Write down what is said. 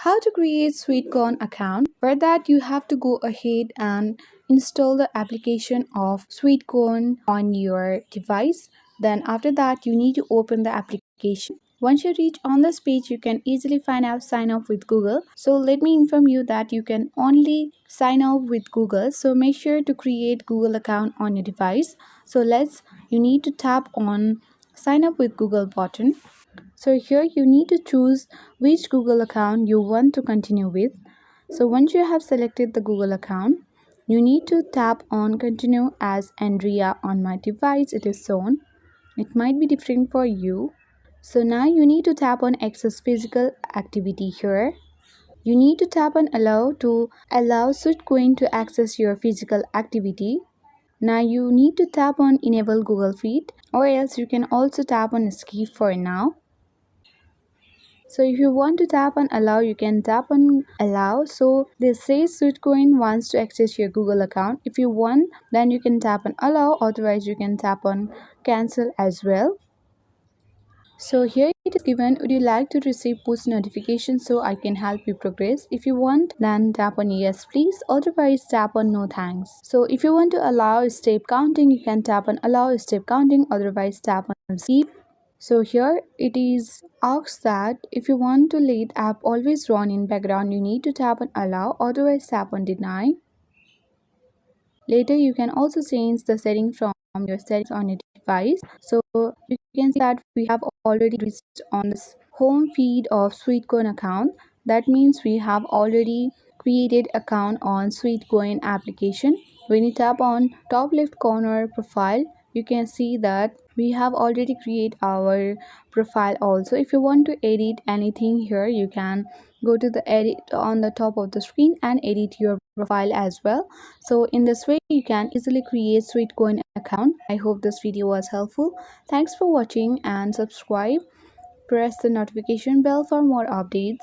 How to create Sweetcoin account. For that you have to go ahead and install the application of Sweetcoin on your device. Then after that you need to open the application. Once you reach on this page, you can easily find out sign up with Google. So let me inform you that you can only sign up with Google. So make sure to create Google account on your device. So you need to tap on sign up with Google button. So here you need to choose which Google account you want to continue with. So once you have selected the Google account, you need to tap on continue as Andrea. On my device it is shown. It might be different for you. So now you need to tap on access physical activity here. You need to tap on allow to allow Sweetcoin to access your physical activity. Now you need to tap on enable Google Feed, or else you can also tap on skip for now. So if you want to tap on allow, you can tap on allow. So this says Sweetcoin wants to access your Google account. If you want, then you can tap on allow, otherwise you can tap on cancel as well. So here it is given, would you like to receive push notifications so I can help you progress? If you want, then tap on yes please, otherwise tap on no thanks. So if you want to allow step counting, you can tap on allow step counting, otherwise tap on skip. So here it is asks that if you want to let app always run in background, you need to tap on allow, otherwise tap on deny. Later you can also change the setting from your settings on your device. So you can see that we have already reached on this home feed of Sweetcoin account. That means we have already created account on Sweetcoin application. When you tap on top left corner profile, you can see that we have already created our profile also. If you want to edit anything here, you can go to the edit on the top of the screen and edit your profile as well. So in this way you can easily create Sweetcoin account. I hope this video was helpful. Thanks for watching and subscribe. Press the notification bell for more updates.